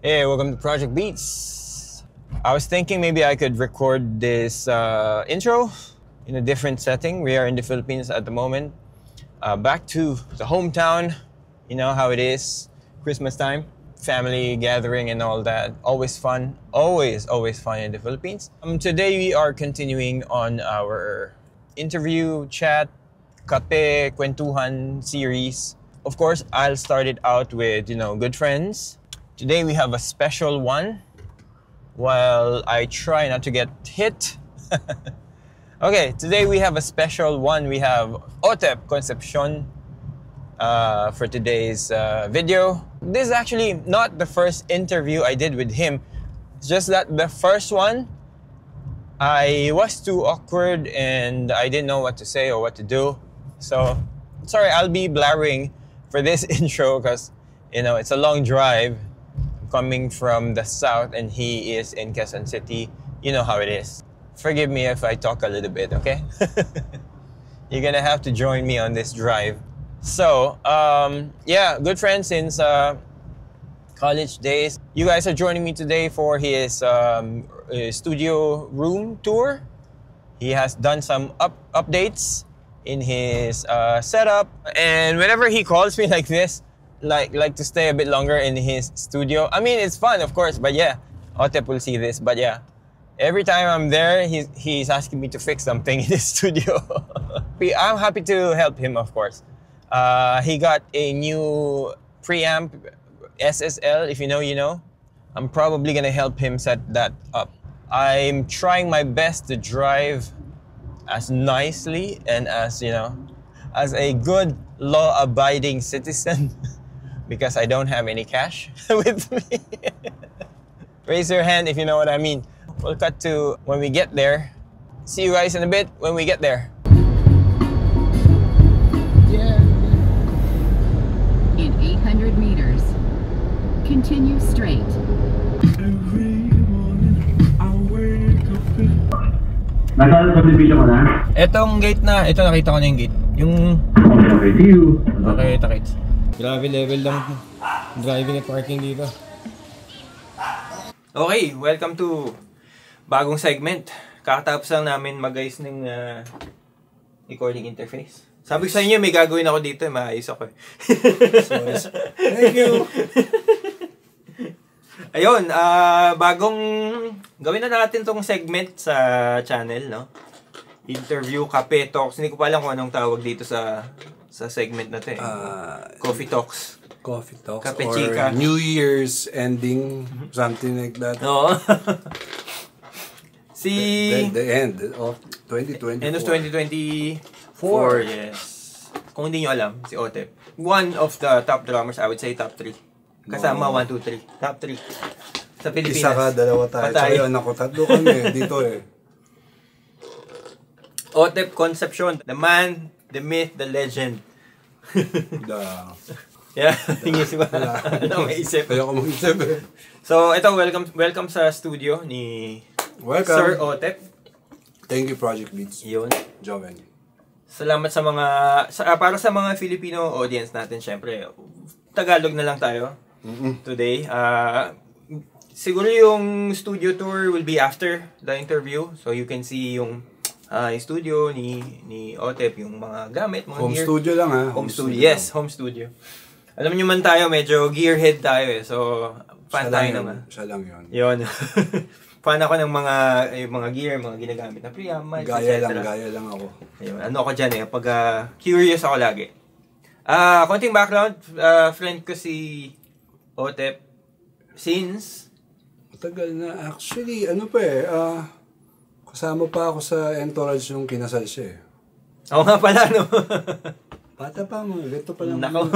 Hey, welcome to Project Beats. I was thinking maybe I could record this intro in a different setting. We are in the Philippines at the moment. Back to the hometown. You know how it is. Christmas time, family gathering and all that. Always fun. Always fun in the Philippines. Today we are continuing on our interview chat, Kape Kwentuhan series. Of course, I'll start it out with, good friends. Today we have a special one while I try not to get hit. Okay, today we have a special one. We have Otep Concepcion for today's video. This is actually not the first interview I did with him. It's just that the first one, I was too awkward and I didn't know what to say or what to do. So, sorry, I'll be blabbering for this intro because, it's a long drive. Coming from the south and he is in Quezon City. You know how it is. Forgive me if I talk a little bit, okay? You're gonna have to join me on this drive. So, yeah, good friends since college days. You guys are joining me today for his studio room tour. He has done some updates in his setup. And whenever he calls me like this, like to stay a bit longer in his studio. I mean, it's fun, of course, but yeah, Otep will see this. But yeah, every time I'm there, he's asking me to fix something in his studio. I'm happy to help him, of course. He got a new preamp, SSL, if you know, you know. I'm probably gonna help him set that up. I'm trying my best to drive as nicely and as, as a good law-abiding citizen. Because I don't have any cash with me. Raise your hand if you know what I mean. We'll cut to when we get there. See you guys in a bit when we get there. Yeah. In 800 meters, continue straight. Nasa subdivision mo na? Etong gate na, ito nakita ko na yung gate. Yung... Okay, see you. Okay, takits. Grabe level lang driving at parking dito. Okay, welcome to bagong segment. Kakatapos lang namin mag-ayos ng recording interface. Sabi ko sa inyo, may gagawin ako dito, maayos ako eh. Thank you! Ayun, bagong gawin na natin tong segment sa channel, no? Interview, Kape Talks. Hindi ko pa alam kung anong tawag dito sa segment na to eh. Coffee Talks. Coffee Talks Kape or Chika. New Year's ending, something like that. Oo. The end of 2024. End of 2024, yes. Kung hindi nyo alam, si Otep. One of the top drummers, I would say top 3. Kasama 1, 2, 3. Top 3. Sa Pilipinas. Isa ka, dalawa tayo. Tsaka yun ako, tatlo kami dito eh. Otep Concepcion. The man, the myth, the legend. Yeah, tingin si ba? Ano maisip? Kaya ko mag-isip eh. So, ito, welcome sa studio ni Sir Otep. Thank you, Project Beats. Yun. Joven. Salamat sa mga, para sa mga Filipino audience natin, syempre, Tagalog na lang tayo today. Siguro yung studio tour will be after the interview. So, you can see yung studio ni Otep, yung mga gamit, mga home gear. studio lang ha? Home studio. Yes, home studio. Alam niyo man tayo, medyo gearhead tayo eh. So, fan tayo naman. Siya lang yun. Yun. Fan ako ng mga gear, mga ginagamit na preamp, Gaya lang ako. Ayun, ano ako dyan eh, pag curious ako lagi. Konting background, friend ko si Otep since... Matagal na. Actually, ano pa eh, kasama pa ako sa entourage yung kinasal siya eh. Oo nga pala, no? Bata pa mo, ito pa lang. Nako.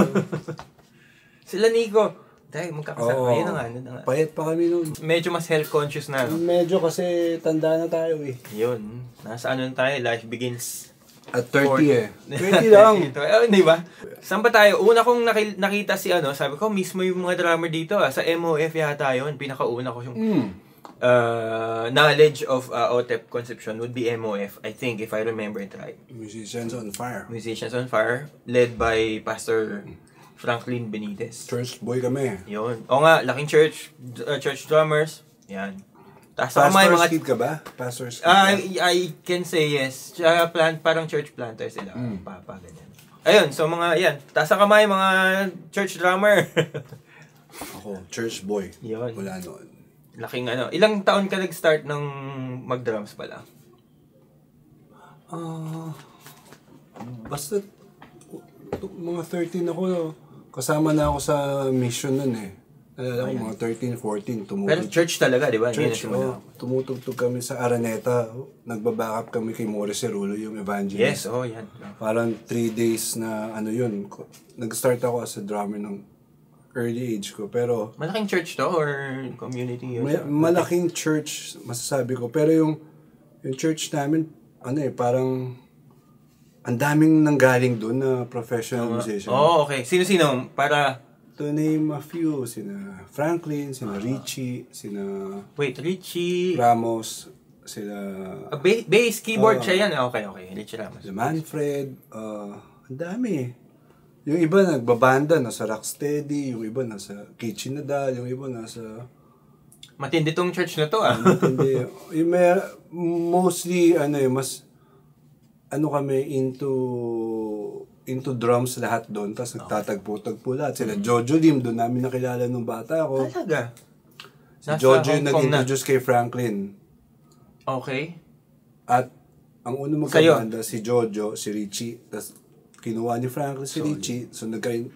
Sila Nico. Dahil magkakasama. Ayun na nga. Payat pa kami noon. Medyo mas health conscious na. No? Medyo kasi tanda na tayo eh. Yun. Nasa ano na tayo, life begins. At 30 eh. 20 lang. Di ba? Saan ba tayo? Una kong nakita si sabi ko, mismo yung mga drummer dito. Sa MOF yata yun. Pinakauna ko yung knowledge of Otep Concepcion would be MOF, I think, if I remember it right. Musicians on Fire. Musicians on Fire, led by Pastor Franklin Benitez. Church boy kami. Yun. O nga, laking church drummers. Yan. Taas sa kamay Pastor's mga... kid ka ba? Pastor's kid ka? I can say yes. Parang church planter sila. Papa, ganyan. Ayun, so yan. Taas sa kamay mga church drummer. Ako, church boy. Yun. Wala noon. Laking ilang taon ka nag-start ng mag-drums pala? Basta mga 13 ako, kasama na ako sa mission nun eh. Alala ko, mga 13, 14, tumutugtog. Pero church talaga, di ba? Church, tumutugtog kami sa Araneta. Nagbabackup kami kay Morris Cerulo, yung evangelist. Yes, yan. Parang 3 days na yun. Nag-start ako as a drummer ng early age ko. Pero Malaking church to or community? Or malaking church, masasabi ko. Pero yung church namin, parang ang daming nanggaling doon na professional musician. Okay. Sino-sino? Para... To name a few, sina Franklin, sina Richie, sina... Wait, Richie... Ramos, sila... bass, keyboard siya yan. Okay. Richie Ramos. Sila Manfred, ang dami. Yung iba nagbabanda, nasa Rocksteady, yung iba nasa Kitchen Nadal, yung iba nasa... Matindi tong church na to, Hindi. Yung mostly, mas... kami into drums lahat doon. Tapos nagtatagpo-tagpo lahat. Sila Jojo Lim, doon namin nakilala nung bata ako. Talaga? Si Jojo yung nag-introduce kay Franklin. Okay. At ang unang magkabanda, si Jojo, si Richie. Tapos kinuha ni Franklin si Richie. So naging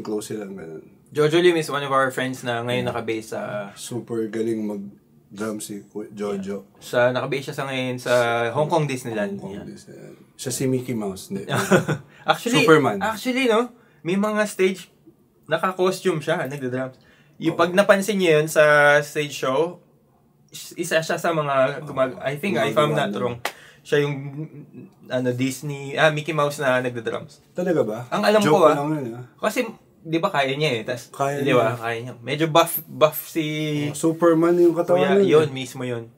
close silang ganun. Jojo Lim is one of our friends na ngayon nakabase sa... Super galing mag-drum si Jojo. Nakabase siya sa ngayon sa Hong Kong Disneyland. Disneyland. Siya si Mickey Mouse. Actually, Superman. Actually, no? May mga stage, naka-costume siya, nagda-drums. Yung pag napansin niyo yun sa stage show, isa siya sa mga, I think, if I'm not wrong, siya yung Disney, Mickey Mouse na nagda-drums. Talaga ba? Ang alam Joke ko lang yun, kasi, di ba kaya niya eh. Kaya di ba? Kaya niya. Medyo buff si... Superman yung katawan yun, mismo yun.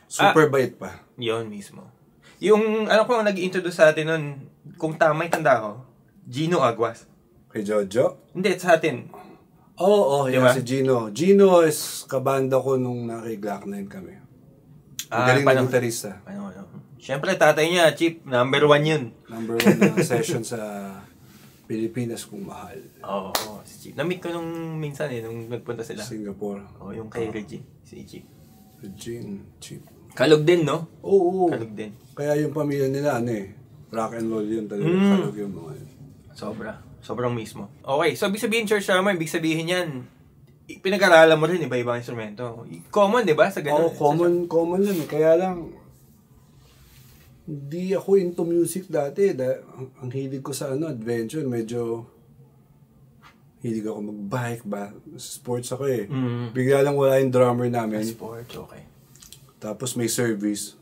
Super bait pa. Yun mismo. Yung, ko, nag-introduce sa atin nun, kung tama yung tanda ko, Gino Aguas. Kay Jojo? Hindi, sa atin. Oo, Diba? si Gino. Gino is kabanda ko nung naki-Glock 9 kami. Magaling na gitarista. Siyempre, tatay niya, Chip, number 1 yun. Number 1 na session sa Pilipinas kung mahal. Oo, si Chip. Na-meet ko nung minsan nung nagpunta sila. Singapore. Yung kay Regine, si Chip. Regine, Chip. Kalog din, no? Oo. Kalog din. Kaya yung pamilya nila, rock and roll yun talaga. Kalog yung mga yun. Sobrang mismo. Okay, so ibig sabihin, Church Drummer, ibig sabihin yan, pinag-aralan mo rin iba-ibang instrumento. Common, di ba? Sa ganun. Common yun. Kaya lang, hindi ako into music dati. Ang hilig ko sa adventure, medyo hilig ako mag-bike ba. Sports ako eh. Bigla lang wala yung drummer namin. Sports, okay. Tapos may service.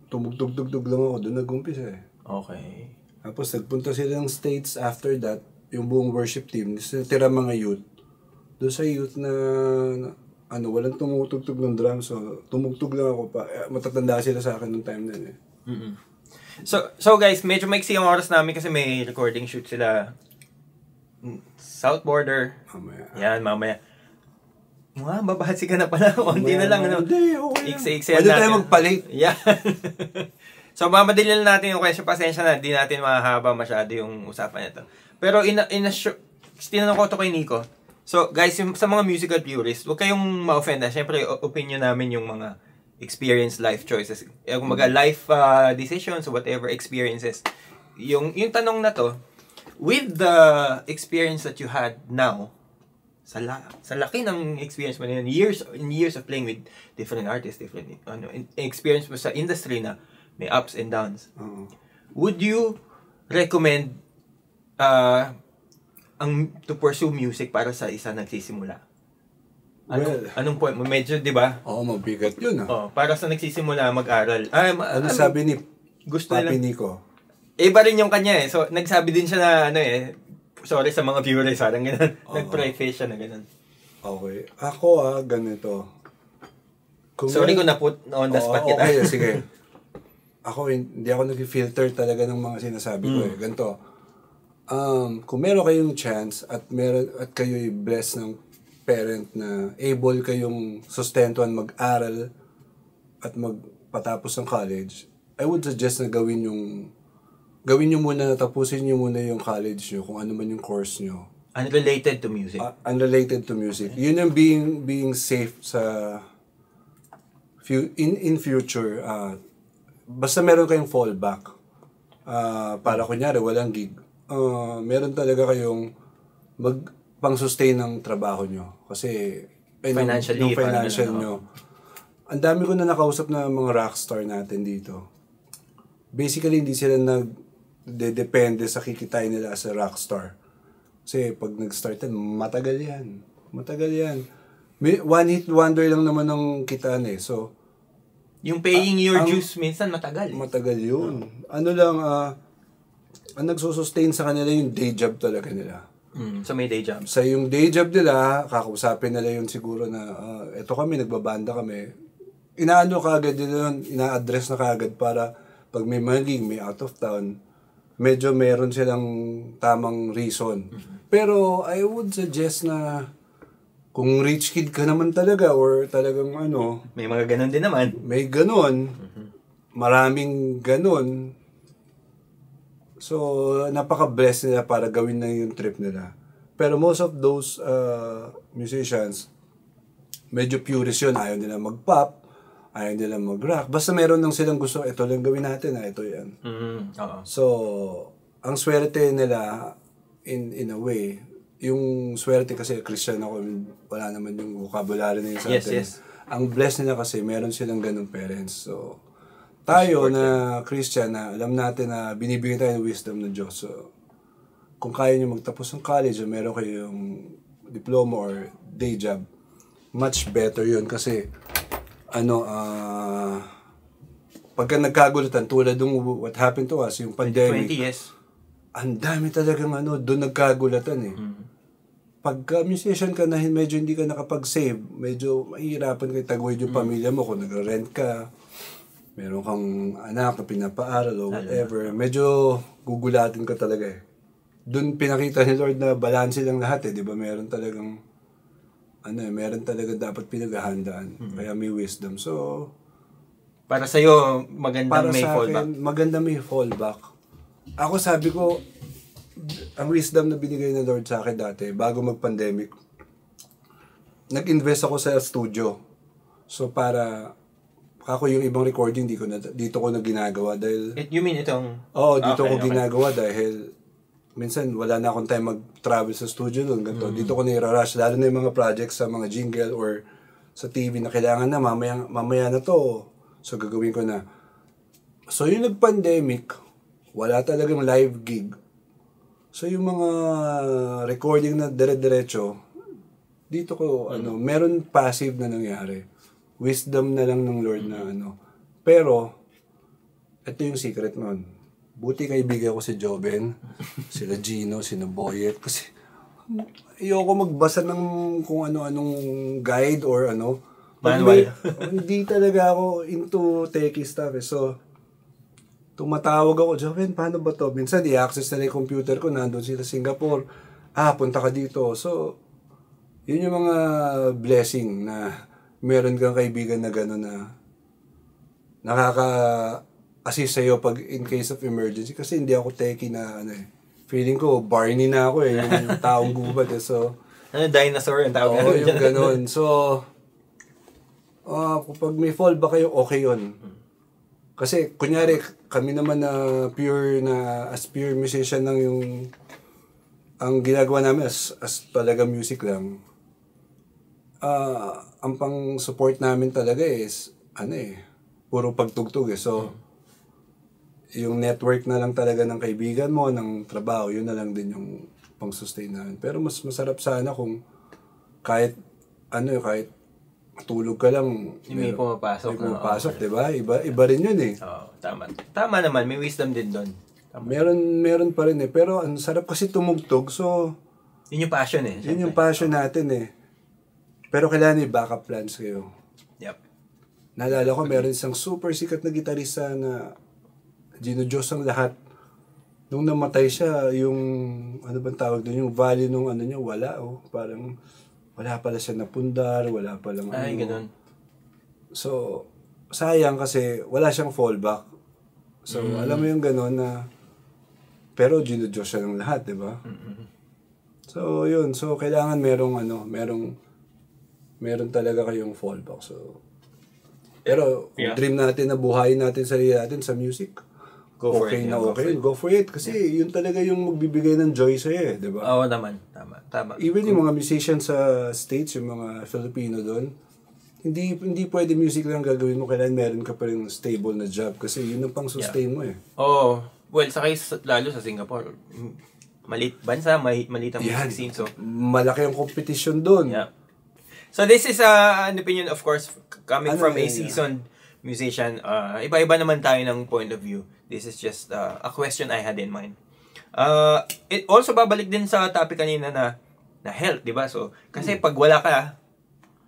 Tumugtog-tugtog lang ako. Doon nag-umpisa eh. Okay. Tapos nagpunta sila ng States after that. Yung buong worship team. Tira mga youth. Doon sa youth na walang tumutugtog ng drum. So, tumugtog lang ako pa. Matatanda sila sa akin nung time na eh. So guys, medyo maiksi ang oras namin kasi may recording shoot sila. South Border. Mamaya. Yan, mamaya. Babahasi ka na pala. Konti na lang. Hindi, okay. Iksi-iksihan Pwede natin. tayo magpalit. Yan. So, mamadali lang natin yung question. Pasensya na. Di natin mahaba masyado yung usapan nito. Pero, tinanong ko ito kay Nico. So, guys, sa mga musical purists, huwag kayong ma-offend. Siyempre, opinion namin yung mga experience, life choices. Kung life decisions, whatever experiences. Yung tanong na to, with the experience that you had now, sa laki ng experience mo na years of playing with different artists, different experience mo sa industry na may ups and downs. Would you recommend to pursue music para sa isa nagsisimula? Anong point mo? Medyo, di ba? Mabigat yun para sa nagsisimula mag-aral. Sabi ni gusto Papi nila, Nico? Iba rin yung kanya eh. So, nagsabi din siya na sorry sa mga viewers, parang gano'n. Nag-preface siya na gano'n. Okay. Ako ganito. Sorry kung na-put on the spot kita. Okay, sige. Ako, hindi ako nag-filter talaga ng mga sinasabi ko eh. Ganito. kung meron kayong chance at kayo'y blessed ng parent na able kayong sustentuhan mag-aral at magpatapos ng college, I would suggest na gawin nyo muna, tapusin nyo muna yung college nyo, kung ano man yung course nyo. Unrelated to music. Unrelated to music. Yun yung being safe sa in future. Basta meron kayong fallback. Para kunyari, walang gig. Meron talaga kayong pang-sustain ng trabaho nyo. Kasi Financially, yung financial nyo. Ang dami ko na nakausap na mga rockstar natin dito. Basically, hindi sila nagdedepende sa kikitain nila as a rockstar. Kasi pag nag-start yan, matagal yan. Matagal yan. One hit wonder lang naman ng kitaan eh. So, yung paying your dues minsan matagal. Matagal yun. Ano lang, ang nagsusustain sa kanila yung day job talaga nila. So may day job. Sa yung day job nila, kakausapin nila yun siguro na, eto kami, nagbabanda kami. Inaano kaagad nila yun, ina-address na kaagad para pag may maging, may out of town, medyo meron silang tamang reason. Pero I would suggest na kung rich kid ka naman talaga or talagang may mga ganun din naman. May ganun. Maraming ganun. So, napaka-blessed nila para gawin na yung trip nila. Pero most of those musicians, medyo purist yun. Ayaw nila mag-pop. Ayaw nila mag-rock. Basta meron lang silang gusto, ito lang gawin natin, ito yan. So, ang swerte nila, in a way, yung swerte kasi Christian ako, wala naman yung vocabulary na yun sa atin. Yes. Ang blessed nila kasi, meron silang ganung parents. So, tayo na Christian, na alam natin na binibigyan tayo ng wisdom ng Diyos. So, kung kaya nyo magtapos ng college, o meron kayong diploma or day job, much better yun kasi pagka nagkagulutan tulad ng what happened to us, yung pandemic, 20 yes. Ang dami talagang doon nagkagulatan eh. Pagka musician ka na medyo hindi ka nakapag-save, medyo mahihirapan kayo taguyod yung pamilya mo kung nag-rent ka, meron kang anak na pinapaaral o whatever, medyo gugulatin ka talaga eh. Doon pinakita ni Lord na balanse lang lahat eh, di ba? Meron talagang meron talaga dapat pinaghahandaan. Kaya may wisdom. So, para sa'yo, magandang may fallback. Magandang may fallback. Ako sabi ko, ang wisdom na binigay ng Lord sa akin dati, bago mag-pandemic, nag-invest ako sa studio. So, para ako yung ibang recording, dito ko na ginagawa. Dahil, You mean itong... Oo, dito ko ginagawa dahil minsan wala na akong time mag-travel sa studio doon. Dito ko nira-rush. Lalo na yung mga projects sa mga jingle or sa TV na kailangan na mamaya na to. So gagawin ko na. So yung nag-pandemic, wala talagang live gig. So yung mga recording na dire-diretso, dito ko, meron passive na nangyari. Wisdom na lang ng Lord na Pero, ito yung secret nun. Buti kaibigan ko si Joben, sila Gino, sina Boyet, kasi ayoko magbasa ng kung ano-anong guide or manual. Hindi talaga ako into techie stuff eh. So, tumatawag ako, Joben, paano ba to? Minsan, i-access na yung computer ko, nandun sila Singapore. Punta ka dito. So, yun yung mga blessing na meron kang kaibigan na gano'n na assist sa'yo pag in case of emergency. Kasi hindi ako techie na feeling ko, Barney na ako eh. Yung taong gubat eh. So, dinosaur yung tawag. Oo, yung ganun. So, pag may fallback kayo, okay yun. Kasi, kunyari, kami naman na pure musician lang yung ang ginagawa namin as talaga music lang. Ang pang support namin talaga is, puro pagtugtog eh. So, yung network na lang talaga ng kaibigan mo, ng trabaho, yun na lang din yung pang-sustain namin. Pero mas masarap sana kung kahit matulog ka lang. May pumapasok. May pumapasok, diba? Iba rin yun eh. Tama. Tama naman, may wisdom din doon. Meron pa rin eh. Pero ang sarap kasi tumugtog, so... Yun yung passion eh. Yun yung passion natin eh. Pero kailangan may backup plans kayo. Yep. Naalala ko, meron isang super sikat na gitarista na Gino Diyos ang lahat. nung namatay siya, yung, ano bang tawag doon, yung value nung ano niya, wala, parang, wala pala siya napundar, wala pala Ay, ganun. So, sayang kasi wala siyang fallback. So, alam mo yung gano'n na, pero ginudyo siya ng lahat, di ba? So, yun. So, kailangan meron talaga kayong fallback. So, pero, Yeah. dream natin na buhayin natin sarili natin sa music. Go for okay it. na Yeah, okay. Go for it. Kasi yun talaga yung magbibigay ng joy sa'yo, di ba? Oo naman. Tama. Even yung mga musicians sa States, yung mga Filipino doon, hindi pwede music lang gagawin mo, kailangan meron ka pa rin stable na job kasi yun ang pang sustain mo eh. Oo. Well, sa case, lalo sa Singapore, malit bansa, malit ang music scene. So, malaki ang competition doon. yeah. So this is an opinion, of course, coming from a yeah. seasoned musician. Iba-iba naman tayo ng point of view. This is just a question I had in mind. It also babalik din sa topic kanina na health, di ba? So, kasi pag wala ka,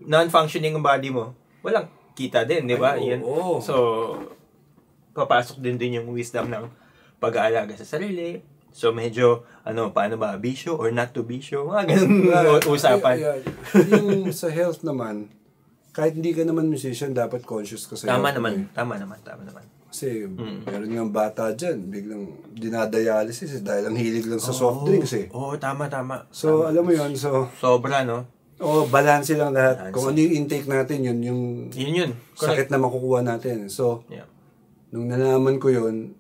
non-functioning ang body mo, walang kita din, di ba? Ay, oo. So, papasok din yung wisdom ng pag-aalaga sa sarili. So, medyo, paano ba, bisyo or not to bisyo? Mga ganun usapan. Yeah. Yung sa health naman, kahit hindi ka naman musician, dapat conscious ka sa Tama health. naman. Kasi meron nga bata dyan, biglang dinadialysis dahil ang hilig lang sa soft drinks eh. Oo, tama. So, alam mo yun, so, Sobra, no? balance lang lahat. Balance. Kung ano yung intake natin, yun yung Yun. sakit na makukuha natin. So, Yeah. nung nalaman ko yun,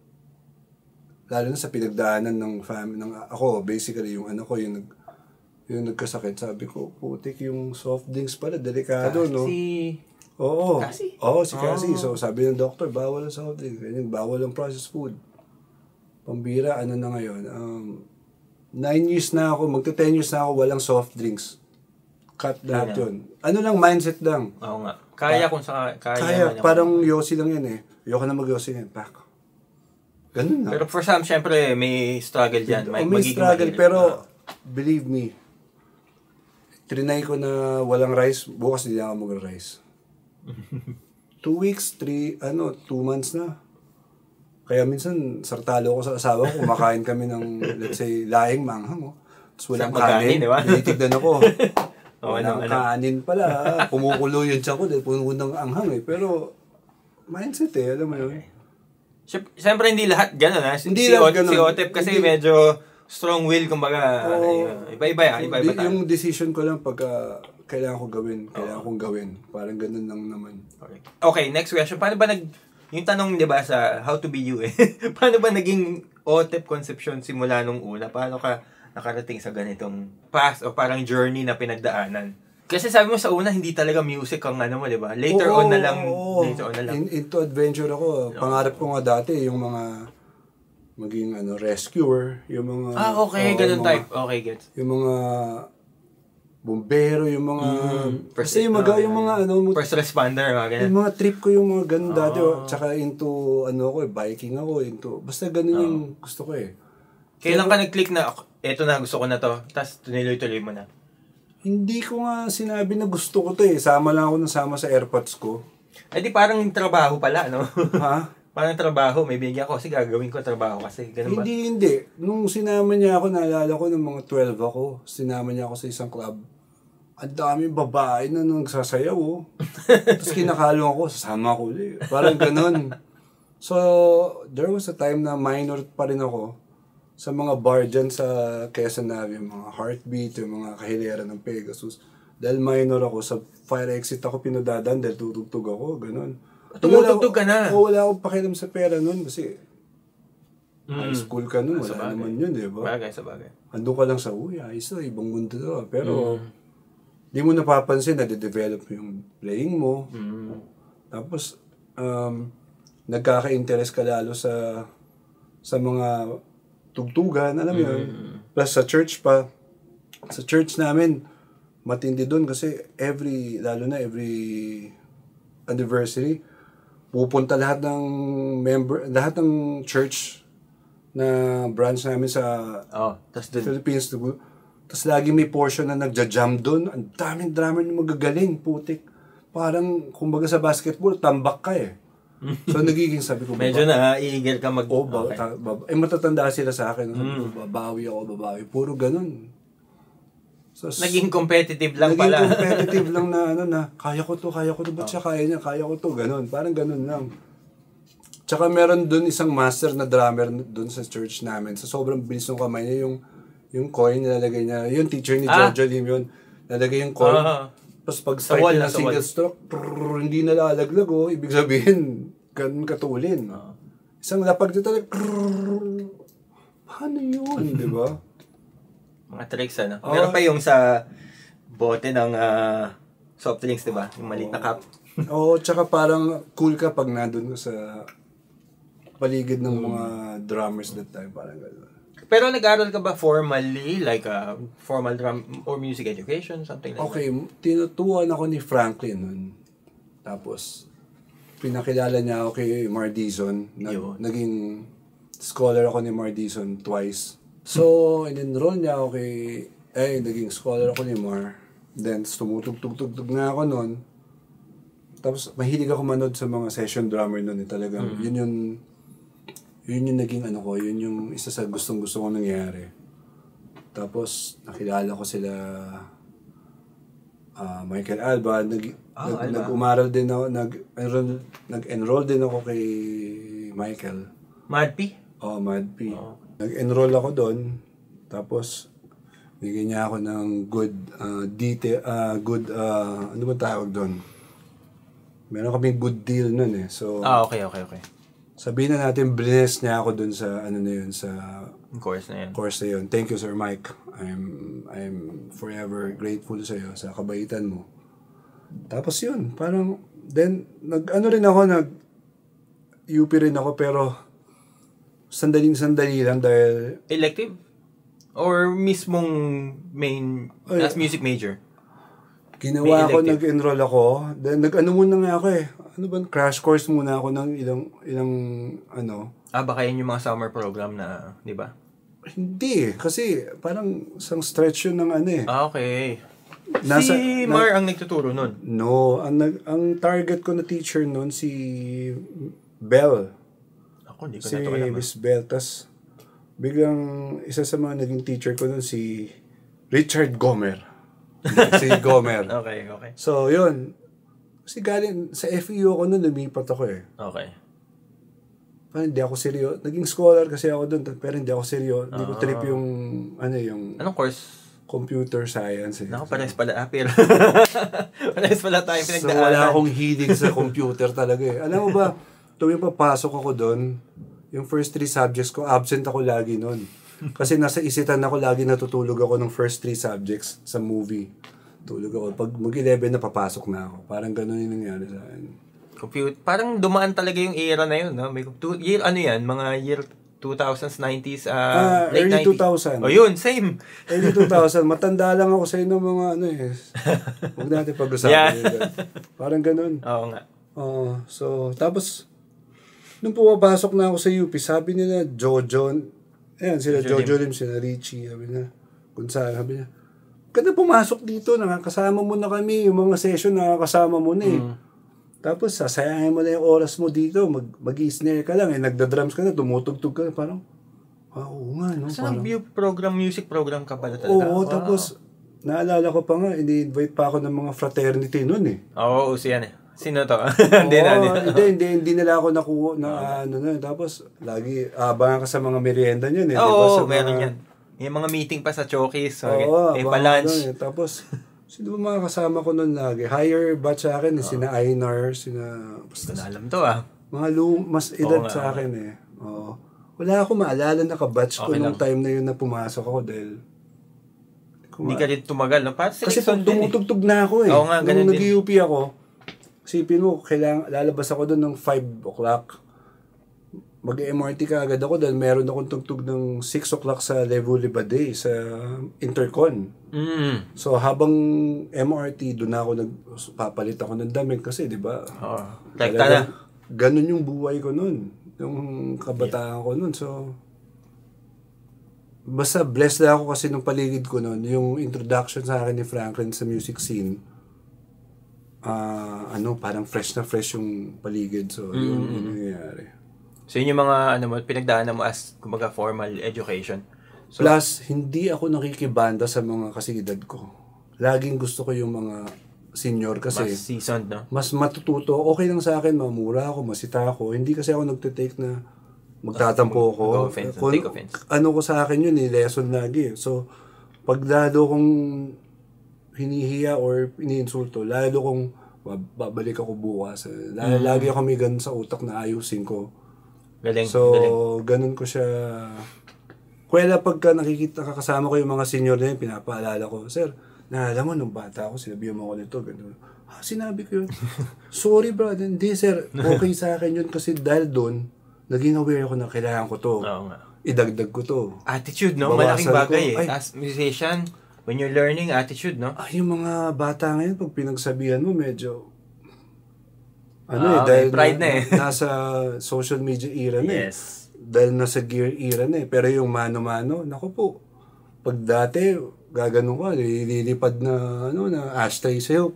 lalo na sa pinagdaanan ng family, ako, basically, yung anak ko, yung nagkasakit, sabi ko, putik yung soft drinks pala, delikado, no? Oo. Cassie? Oo, si Cassie. So, sabi ng doctor, bawal ang soft drinks. Ganyan, bawal ang processed food. Pambira, ano na ngayon? 9 years na ako, magta-10 years na ako, walang soft drinks. Cut lahat yun. Ano lang, mindset lang. Oo nga. Kaya kung sa Kaya, parang Yossi lang yan eh. Ayoko na mag-Yossi yan. Pak. Ganun na. Pero for some, syempre, may struggle dyan. May Magiging struggle, mahirap. pero believe me, trinay ko na walang rice, bukas hindi na ako mag-rice. 2 weeks, 2 months na. Kaya minsan, sartalo ko sa asawa ko, kumakain kami ng, let's say, laing manghang. Tapos walang kanin, diba? tinitignan ako. Oo, Walang kanin pala. Kumukulo yung tiyan ko dahil puno ng anghang eh. Pero, mindset eh, alam mo yun. Siyempre, hindi lahat gano'n, ha? Hindi lahat ganun. Si Otep kasi medyo strong will, kumbaga, iba-iba tayo. Yung decision ko lang pagka kailangan kong gawin. Parang ganun lang naman. Okay, next question. Paano ba yung tanong, di ba, sa how to be you eh. Paano ba naging Otep conception simula nung una? Paano ka nakarating sa ganitong path o parang journey na pinagdaanan? Kasi sabi mo sa una, hindi talaga music ang mo, di ba? Later on na lang. Into adventure ako. Pangarap ko nga dati, yung mga maging rescuer, yung mga... okay. Ganun type. Okay, gets. Yung mga bombero, yung mga... First First responder, mga ganyan. Yung mga trip ko, yung mga ganun dati. Tsaka into, biking ako. Basta ganun yung gusto ko eh. Kailan ka nag-click na, eto na, gusto ko na to, tapos tuloy-tuloy mo na? Hindi ko nga sinabi na gusto ko to eh. Sama lang ako sama sa airpods ko. Eh di parang trabaho pala, no? Ha? Parang trabaho, may bigyan ko kasi gagawin ko trabaho kasi. Ganun ba? Hindi. Nung sinama niya ako, naalala ko ng mga 12 ako. Sinama niya ako sa isang club. Ang daming babae na nagsasayaw. Tapos kinakalong ako, sasama ko ulit. Parang ganun. So, there was a time na minor pa rin ako sa mga bar dyan sa Quezon Ave, yung mga Heartbeat, yung mga kahilera ng Pegasus. Dahil minor ako, sa fire exit ako pinadadan dahil tutugtog ako, ganun. Tumutugtog ka na? Wala akong pakialam sa pera nun kasi high school ka nun, wala naman yun, di ba? Sa bagay. Andun ka lang sa, ayos na, ibang mundo to. Pero, di mo napapansin na de-develop yung playing mo. Tapos, nagkaka-interest ka lalo sa mga tugtugan, alam mo yun. Plus sa church pa. Sa church namin, matindi doon kasi lalo na every anniversary, pupunta lahat ng church na branch namin sa Philippines. Tapos lagi may portion na nagja-jam doon. Ang daming drummer na magagaling, putik. Parang, kumbaga sa basketball, tambak ka eh. So nagiging sabi ko, Medyo na-eager ka mag... Okay. Matatanda sila sa akin. Babawi ako, babawi. Puro ganun. So, naging competitive lang pala. Naging competitive lang na kaya ko to, ba't siya kaya niya, kaya ko to, ganun. Parang ganun lang. Tsaka meron dun isang master na drummer dun sa church namin. Sa sobrang bilis ng kamay niya, yung coin nilalagay niya. Yung teacher ni Jojo Lim yun. Nalagay yung coin. Tapos pag start na single stroke, hindi nalalaglag ibig sabihin, ganun katulin. Isang lapag dito talaga, paano yun, di ba? Mga tricks, ano? Meron pa yung sa bote ng soft drinks, di ba? Yung maliit na cup. Tsaka parang cool ka pag nandun sa paligid ng mga drummers that time, parang gano'n. Pero nag-aral ka ba formally, like formal drum or music education, something like that? Tinutuan ako ni Franklin nun. Tapos, pinakilala niya ako kay Mar Dizon. Naging scholar ako ni Mar Dizon twice. So, in-enroll niya ako naging scholar ako ni Mar. Then, tumutugtog na ako nun. Tapos, mahilig ako manood sa mga session drummer nun. Talagang, yun yung naging yun yung isa sa gustong-gusto ko nangyari. Tapos, nakilala ko sila Michael Alba. Nag-umaral din ako, nag-enroll din ako kay Michael. Madp? Madp. Nag-enroll ako doon. Tapos, bigyan niya ako ng good ano ba tawag doon? Meron kaming good deal nun So, okay. Sabihin na natin, bless niya ako dun sa sa course na yun. Thank you, Sir Mike. I'm forever grateful sa iyo, sa kabaitan mo. Tapos yun, parang, then, UP rin ako, pero sandaling-sandali lang dahil... Elective? Or mismong main, as music major? Ginawa ko, nag-enroll ako. Then, muna nga ako crash course muna ako ng ilang baka yun yung mga summer program na, di ba? Hindi, kasi parang isang stretch yun ng okay. Si Mar ang nagtuturo nun? No, ang target ko na teacher nun, si Bell. Ako, hindi ko na ito alam. Si Miss Bell. Tas, biglang isa sa mga naging teacher ko nun, si Richard Gomer. Si Gomer. Okay. So, yun. Kasi galing, sa FEU ako nun, lumipat ako Okay. Parang hindi ako seryo. Naging scholar kasi ako dun, pero hindi ako seryo. Hindi ko trip yung, yung... Anong course? Computer science. Naku, parehas pala. Pero parehas pala tayo pinagdaanan. So, wala akong hilig sa computer talaga Alam mo ba, tuwing papasok ako dun, yung first 3 subjects ko, absent ako lagi nun. Kasi nasa isitan ako, lagi natutulog ako ng first 3 subjects sa movie. Tulog ako. Pag mag-11 na, papasok na ako. Parang gano'n yung nangyari sa akin. Parang dumaan talaga yung era na yun, no? Mga year 2000s, 90s, late early 90s. 2000. Yun, same. Early 2000. Matanda lang ako sa inyo mga Huwag natin pag-usapan. Parang gano'n. Oo nga. So, tapos, nung pumapasok na ako sa UP, sabi nila, Jojo, sila Jojo Lim, sila Richie, sabi niya, Gonzalo, sabi niya, kada pumasok dito, nakakasama mo na kami, yung mga session, nakakasama mo na Tapos, sasayangin mo na yung oras mo dito, mag-i-snare ka lang, nagda-drums ka na, tumutugtog ka na, parang, oo nga, no? Saan music program ka pala talaga? Oo, tapos, naalala ko pa nga, ini-invite pa ako ng mga fraternity nun Oo, yan Sino to? Hindi nila ako nakuha na, tapos, lagi, abangan ka sa mga merienda niyan Oo, meron yan. Yung mga meeting pa sa Chokis. Pa-lunch. Tapos, sino ba mga kasama ko nun lagi? Higher batch sa akin, sina Einar, basta na alam to mga mas edad sa akin Wala ako maalala na kabatch ko nung time na yun na pumasok ako dahil... Hindi ka rin tumagal. No? Kasi pag tumutugtog na ako Oo nga, ganun nung nag-UP ako, isipin mo, lalabas ako doon ng 5 o'clock. Mag-MRT ka agad ako dahil meron akong tugtog ng 6 o'clock sa Levo Libade sa Intercon. So habang MRT, doon ako papalit ako ng damit kasi, di ba? Ganun yung buhay ko nun. Yung kabataan ko nun. So, basta blessed na ako kasi nung paligid ko nun, yung introduction sa akin ni Franklin sa music scene, parang fresh na fresh yung paligid. So, yun yung nangyayari. So, yun yung mga, pinagdaanan mo as, kumbaga, formal education. So, Plus, hindi ako nakikibanda sa mga kasigidad ko. Laging gusto ko yung mga senior kasi mas seasoned, no? mas matututo. Okay lang sa akin, mamura ako, masita ako. Hindi kasi ako nagtitake na magtatampo ako. Take offense. Ano ko sa akin yun, lesson lagi. So, pag lalo kong hinihiya or iniinsulto, lalo kong babalik ako bukas. Lagi ako may ganun sa utak na ayusin ko. Galing, So, galing. ganun ko siya. Kaya pagka kasama ko yung mga senior na yun, pinapaalala ko, Sir, naalala mo, nung bata ako, sinabihan mo ako nito, gano'n. Sinabi ko yun. Sorry, brother. Hindi, sir. Okay sa akin yun kasi dahil doon, naging aware ako na kailangan ko to. Oo nga. Idagdag ko to. Attitude, no? Bawasan Malaking bagay ko. eh. As musician, when you're learning, attitude, no? Yung mga bata ngayon, pag pinagsabihan mo, medyo... may dahil pride na eh. Nasa social media era na eh. Yes. Dahil nasa gear era na eh. Pero yung mano-mano, naku po. Pag dati, gaganon ka, lilipad na, na ashtray sa'yo.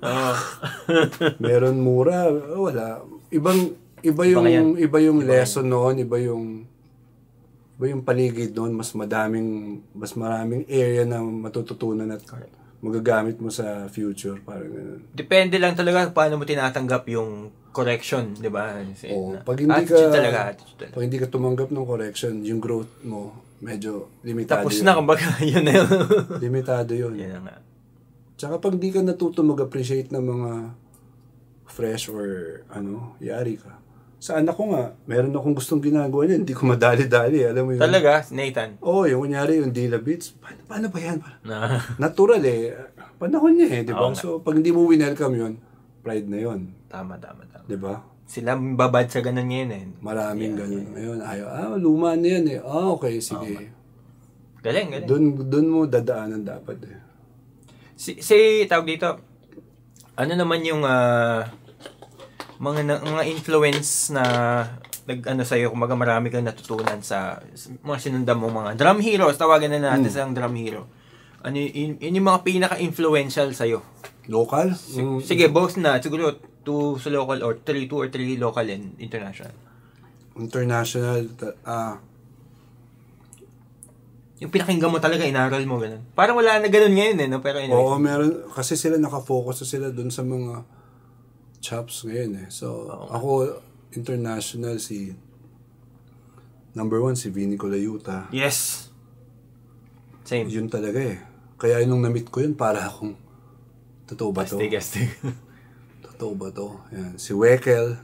Meron mura, wala. Iba yung lesson noon, iba yung paligid noon, mas maraming area na matututunan at magagamit mo sa future, parang ganun. Depende lang talaga paano mo tinatanggap yung correction, di ba? Pag hindi ka tumanggap ng correction, yung growth mo medyo limitado. Tapos na, kumbaga, yun na yun. Limitado yun. Yan na nga. Tsaka pag di ka natuto mag-appreciate ng mga fresh or yari ka. Sa anak ko nga, meron akong gustong ginagawa niya, hindi ko madali-dali. Alam mo yun? Talaga, Nathan? Oo, yung kunyari, yung Dila Beats, paano ba yan? Natural eh. Panahon niya eh, di ba? So, pag hindi mo winelcome yun, pride na yun. Tama. Di ba? Sila babad sa ganun ngayon eh. Maraming ganun. Ngayon, luma na yan eh. Okay, sige. Galing. Doon mo dadaanan dapat eh. Tawag dito, ano naman yung mga influence na sa'yo, kumaga marami kang natutunan sa mga sinundan mong mga drum heroes, tawagan na natin sa drum hero. Ano yung mga pinaka-influential sa'yo? Local? Sige, both na. Siguro 2 sa local or 2 or 3 local and international. International, yung pinakinggan mo talaga, inaral mo, ganun. Parang wala na ganun ngayon eh, no? Pero anyway. Oo, meron. Kasi sila nakafocus na sila dun sa mga chops ngayon eh. So, ako, international number 1, si Vinny Colaiuta. Yes. Same. Yun talaga eh. Kaya nung na-meet ko yun, para akong, totoo ba to? Astig. Totoo ba to? Yan. Si Wekel,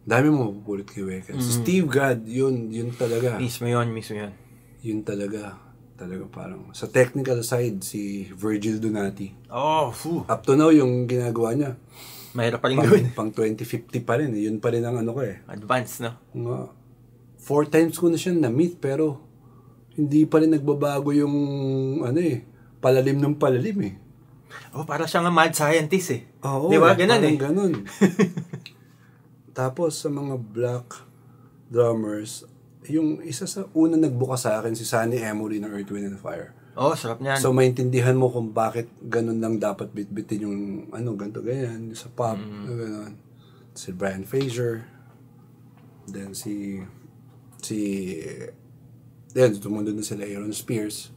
dami mo mapupulit kay Wekel. Si Steve Gadd, yun talaga. Mismo yun. Yun talaga parang, sa technical side, si Virgil Donati. Up to now, yung ginagawa niya. Mahirap pa rin gawin. Pang 2050 pa rin. Yun pa rin ang ko eh. Advanced, no? 4 times ko na siya na-meet, pero hindi pa rin nagbabago yung, palalim ng palalim eh. Para siya nga mad scientist eh. Oo. Di ba? Ganun eh. Ganun. Tapos, sa mga black drummers, yung isa sa una nagbukas sa akin, si Sonny Emory ng Earth, Wind & Fire. Sarap niyan. So, maintindihan mo kung bakit ganun lang dapat bitbitin yung, ganito, ganyan, sa pop, ganun. Si Brian Fraser. Then, tumunod na sila Aaron Spears.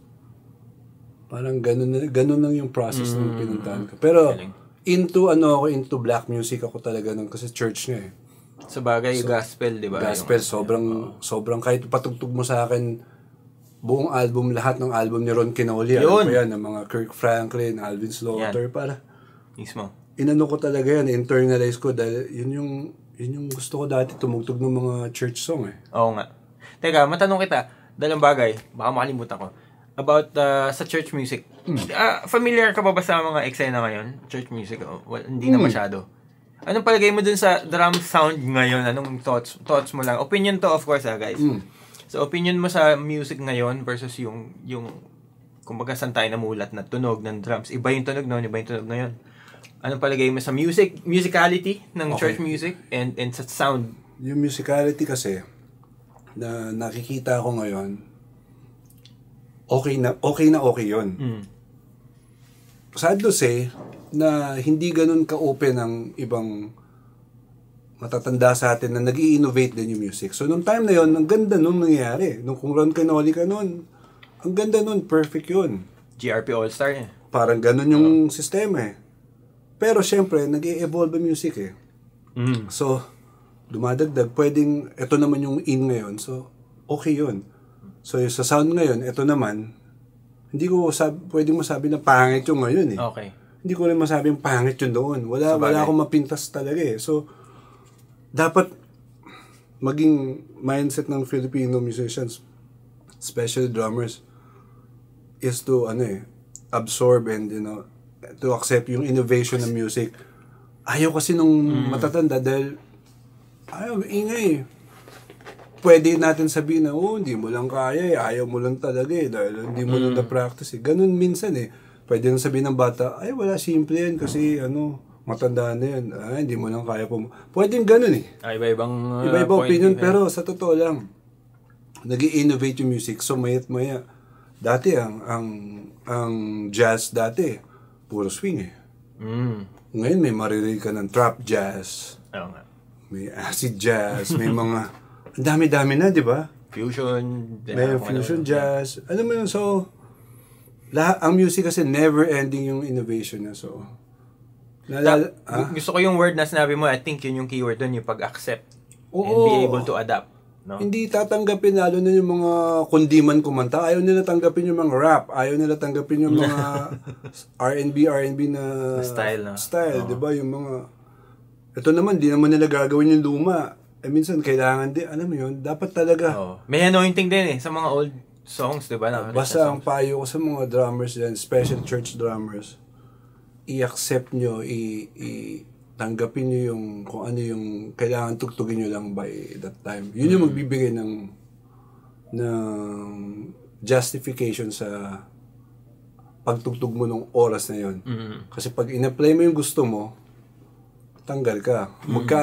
Parang ganun lang yung process ng pinuntahan ko. Pero, into black music ako talaga kasi church nga eh. Sa bagay, gospel, di ba? Gospel, sobrang kahit patugtog mo sa akin, buong album, lahat ng album ni Ron Quinoli, alam ko yan, ng mga Kirk Franklin, Alvin Slaughter, Mismo. Inano ko talaga yan, internalize ko, dahil yun yung gusto ko dati, tumugtog ng mga church song eh. Oo nga. Teka, matanong kita, dalang bagay, baka makalimutan ko, about sa church music. Familiar ka ba sa mga eksena ngayon? Church music? Hindi na masyado. Anong palagay mo dun sa drum sound ngayon? Anong thoughts mo lang? Opinion to, of course, guys. So, opinion mo sa music ngayon versus yung kumbaga saan tayo namulat na tunog ng drums. Iba yung tunog noon, iba yung tunog ngayon. Anong palagay mo sa musicality ng church music and sa sound? Yung musicality kasi, na nakikita ko ngayon, okay yun. sad to say, na hindi ganun ka-open ang ibang matatanda sa atin na nag-i-innovate din yung music. So, nung time na yon, ang ganda nung nangyari. Nung kung Ron Canoli ka nun, ang ganda nun, perfect yun. GRP All-Star eh. Parang ganun yung sistema eh. Pero syempre, nag-i-evolve ang music eh. So, dumadagdag, pwedeng, ito naman yung in ngayon, so, okay yun. So, yung sa sound ngayon, ito naman, hindi ko pwedeng masabi na pangit yung ngayon eh. Okay. Hindi ko rin masabing pangit yun doon. Wala akong mapintas talaga eh. So, dapat maging mindset ng Filipino musicians, especially drummers, is to absorb and to accept yung innovation ng music. Ayaw kasi nung matatanda dahil ayaw, ingay. Pwede natin sabihin na, hindi mo lang kaya eh, ayaw mo lang talaga eh, dahil hindi mo lang na-practice eh. Ganun minsan eh. Pwede nang sabihin ng bata, ay wala, simple yan kasi matanda na yan. Ay, hindi mo lang kaya po. Pwedeng ganun eh. Iba-ibang opinion, pero sa totoo lang, nag-i-innovate yung music. So, mayat-maya. Dati, ang jazz dati, puro swing eh. Ngayon, may maririnig ka ng trap jazz. Oo nga. May acid jazz, may mga, ang dami-dami na, di ba? Fusion. May fusion jazz. Alam mo yun, so, ang music kasi never-ending yung innovation niya, so, gusto ko yung word na sinabi mo, I think yun yung keyword doon, yung pag-accept and be able to adapt. No? Hindi tatanggapin, lalo na yung mga kundiman kumanta. Ayaw nila tanggapin yung mga rap. Ayaw nila tanggapin yung mga R&B na style, di ba? Yung mga, ito naman, di naman nila gagawin yung luma. Minsan, kailangan din, alam mo yun, dapat talaga. May anointing din sa mga old songs, di ba? Basta ang payo ko sa mga drummers yan, special church drummers, i-accept nyo, tanggapin nyo yung kung ano yung kailangan tugtugin nyo lang by that time. Yun yung magbibigay ng justification sa pagtugtog mo ng oras na yun. Kasi pag in-apply mo yung gusto mo, tanggal ka.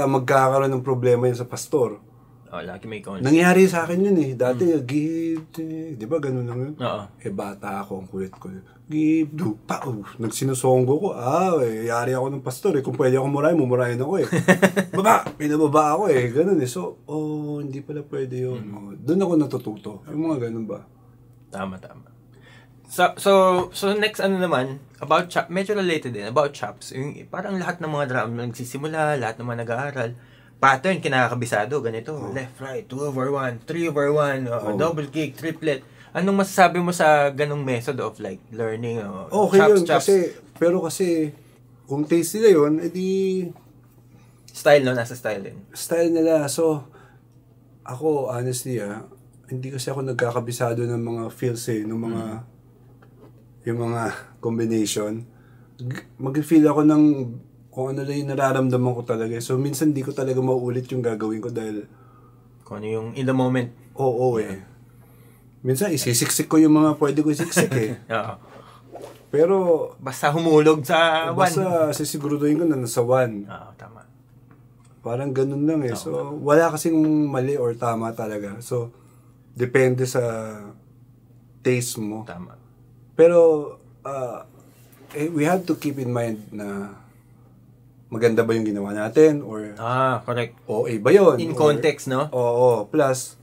Magkakaroon ng problema yun sa pastor. Lagi may concept. Nangyari sa akin yun eh. Dati, give, di ba ganun lang yun? Oo. Bata ako, ang kulit ko. Give, do, nagsinusonggo ko. Yari ako ng pastor eh. Kung pwede ako mumurahin ako eh. Pinababa ako eh. Ganun eh. So, hindi pala pwede yun. Doon ako natututo. Yung mga ganun ba? Tama. So next naman, about chop, medyo related din, about chops. Yung, parang lahat ng mga drum nagsisimula, lahat ng mga nag-aaral, pattern, kinakabisado, ganito, left, right, 2/1, 3/1, double kick, triplet. Anong masasabi mo sa ganong method of like learning? Okay yun, kasi, kung taste nila yun, edi style, no? Nasa style din. Style nila. So, ako, honestly, hindi kasi ako nagkakabisado ng mga feels ng mga, yung mga combination. Mag-feel ako ng kung ano lang yung nararamdaman ko talaga. So, minsan di ko talaga mauulit yung gagawin ko dahil kung ano yung in the moment. Oo eh. Minsan, isisiksik ko yung mga pwede ko isiksik eh. Oo. Pero, basta humulog sa 1. Basta sisiguraduhin ko na nasa 1. Oo, tama. Parang ganun lang eh. So, wala kasing mali or tama talaga. So, depende sa taste mo. Tama. Pero, we have to keep in mind na maganda ba yung ginawa natin or correct. OA ba yun? In context, no? Oo. Plus,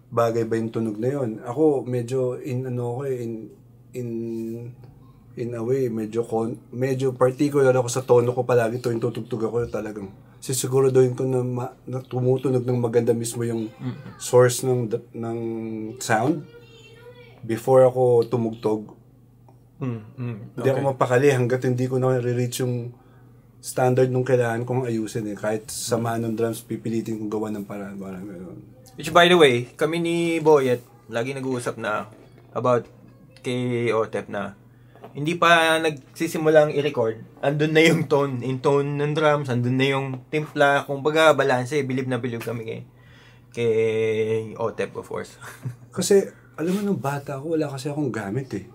bagay ba yung tunog na yun? Ako, medyo in a way, medyo particular ako sa tono ko palagi tuwing tutugtog ako talagang sisiguraduhin ko na tumutunog ng maganda mismo yung source ng sound before ako tumugtog. Hindi ako mapakali hanggat hindi ko na-reach yung standard nung kailangan kong ayusin eh. Kahit samaan ng drums, pipilitin kong gawa ng parang gano'n. Which by the way, kami ni Boyet, lagi nag-uusap na about kay Otep na hindi pa nagsisimulang i-record, andun na yung tone ng drums, andun na yung timpla, kung baga balance, bilib na bilib kami kay Otep of course. Kasi, alam mo nung bata ako, wala kasi akong gamit eh.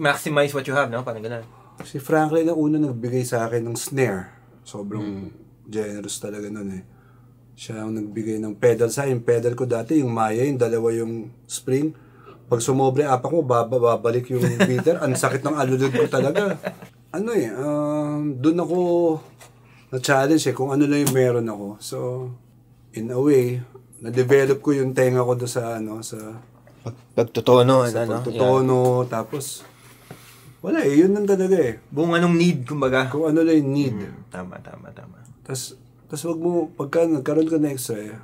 Maximize what you have, no? Parang ganun. Si Franklin ang una nagbigay sa akin ng snare. Sobrang generous talaga nun eh. Siya ang nagbigay ng pedal sa akin. Yung pedal ko dati, yung Maya, yung dalawa yung spring. Pag sumobre apak mo, babalik yung beater. Ang sakit ng alulod ko talaga. Doon ako na-challenge kung ano lang yung meron ako. So, in a way, na-develop ko yung tenga ko doon sa Pagtutono, pagtutono, tapos, wala yun lang talaga Buong anong need, kumbaga. Kung ano lang yung need. Tama. Tapos wag mo, pagka nagkaroon ka na extra,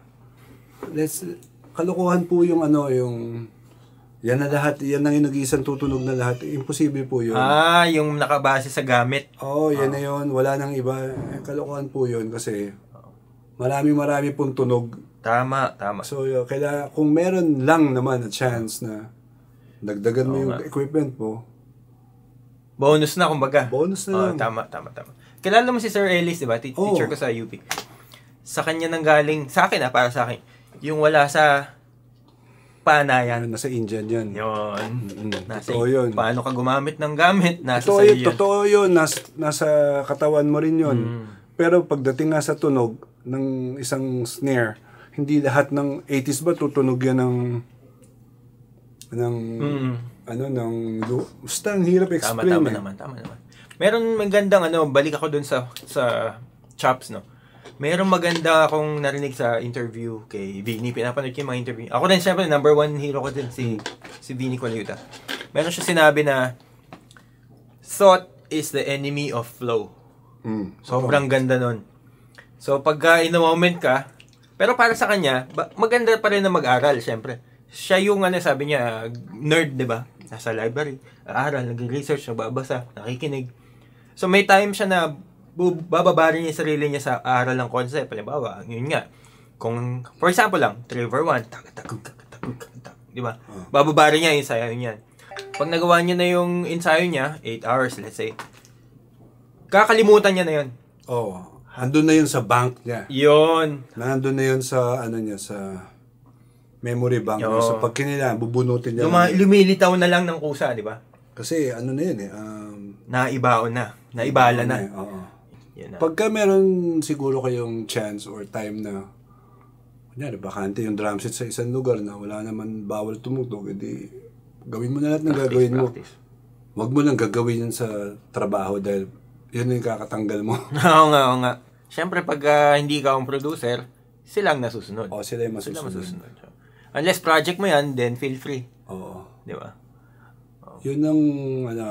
kalokohan po yung yan na lahat, yan ang yung nag-iisang tutunog na lahat. Imposible po yun. Yung nakabase sa gamit. Yan na yun. Wala nang iba. Kalokohan po yun kasi marami pong tunog. Tama. So, kung meron lang naman a chance na dagdagan mo yung equipment mo, bonus na, kumbaga. Bonus na lang. Tama. Kilala mo si Sir Ellis, di ba? Teacher ko sa UP. Sa kanya nang galing, sa akin para sa akin, yung wala sa panayan. Nasa Indian yan. Yun. Totoo yun. Paano ka gumamit ng gamit, nasa sa'yo. Totoo yun. Nasa katawan mo rin yun. Pero pagdating nga sa tunog ng isang snare, hindi lahat ng 80s ba tutunog yan basta ang hirap explain. Tama naman. Meron magandang balik ako dun sa chops, no. Meron maganda akong narinig sa interview kay Vinny. Pinapanood ko yung mga interview. Ako rin, syempre, number one hero ko din si Vinny Colaiuta. Meron siya sinabi na thought is the enemy of flow. Sobrang ganda nun. So, pagka in a moment ka, pero para sa kanya, maganda pa rin na mag-aral, syempre. Siya yung, sabi niya, nerd, di ba? Nasa library, aaral, nag-research, nagbabasa, nakikinig. So, may time siya na bababa rin niya yung sarili niya sa aral ng concept. Halimbawa, yun nga. Kung, for example lang, 3 over 1, di ba? Bababa rin niya yung ensayo niya. Pag nagawa niya na yung ensayo niya, 8 hours, let's say, kakalimutan niya na yun. Andun na yun sa bank niya. Yun. Nandun na yun sa, sa memory bank. So, pag kinilangan, bubunutin niya. Lumilitaw na lang ng kusa, di ba? Kasi, yun naibaon na. Naibala na. Pagka meron siguro kayong chance or time na kunyari, bakante yung drum set sa isang lugar na wala naman bawal tumugtog, edi gawin mo na lahat ng gagawin mo. Huwag mo lang gagawin yun sa trabaho dahil yun yung kakatanggal mo. Oo nga. Siyempre, pag hindi ka ang producer, silang nasusunod. Sila yung masusunod. Unless project mo yan, then feel free. Di ba? Yun ang,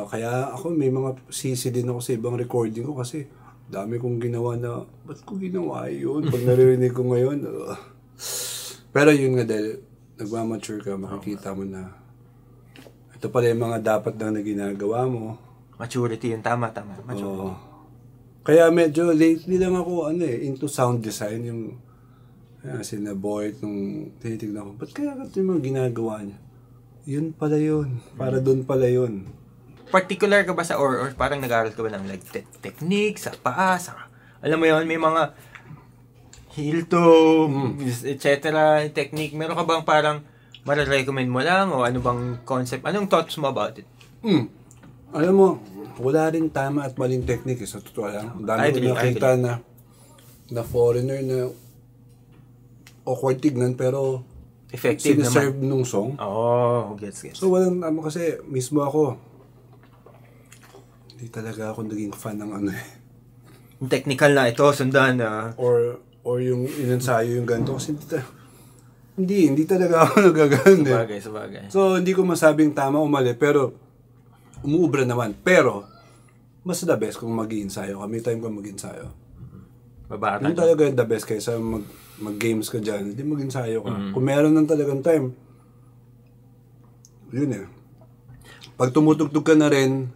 kaya ako may mga sisi din ako sa ibang recording ko kasi dami kong ginawa na, ba't ko ginawa yun? Pag naririnig ko ngayon, pero yun nga dahil, nagmamature ka, makikita mo na, ito pala yung mga dapat na ginagawa mo. Maturity yun, tama. Maturity. Kaya medyo lately lang ako, into sound design, yung, sinaboy, nung tinitignan ko, ba't kaya ito yung mga ginagawa niya? Yun pala yun. Para doon pala yun. Particular ka ba sa or parang nag-aaral ka ba ng like technique sa paa, alam mo yun, may mga heel to, etc. technique. Meron ka bang parang mara-recommend mo lang o ano bang concept? Anong thoughts mo about it? Alam mo, wala rin tama at maling technique sa totoo lang. Ang dami ko nakita na foreigner na awkward tignan pero effective siniserve naman nung song. Gets. So, walang kasi mismo ako, hindi talaga ako naging fan ng Yung technical na ito, sundan na. Or yung inensayo yung ganito. Kasi hindi talaga ako nagagano. Sabagay. So, hindi ko masabing tama o mali, pero umuubra naman. Pero, mas the best kung mag-iinsayo ka. May time kang mag-iinsayo. Babata. Yun talaga the best kaysa mag-games ka dyan, hindi mag-ensayo ka. Kung meron ng talagang time, yun Pag tumutugtog ka na rin,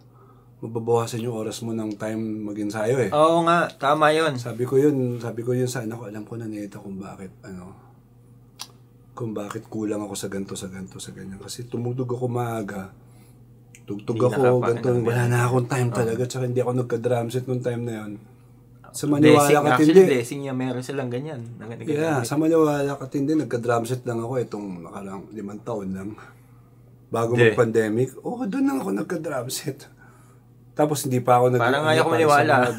mababawasan yung oras mo ng time mag-ensayo Oo nga, tama yun. Sabi ko yun sa anak ko, alam ko na nito kung bakit kulang ako sa ganito, sa ganyan. Kasi tumugtog ako maaga, tugtog ako, ganito, wala na akong time talaga, tsaka hindi ako nagka-drum set nung time na yun. Sa maniwala ka tindi. Blessing niya, meron silang ganyan. Sa maniwala ka tindi, nagka-drum set lang ako itong nakarang 5 taon lang. Bago mag-pandemic, doon lang ako nagka-drum set. Tapos hindi pa ako parang ayaw ko maniwala.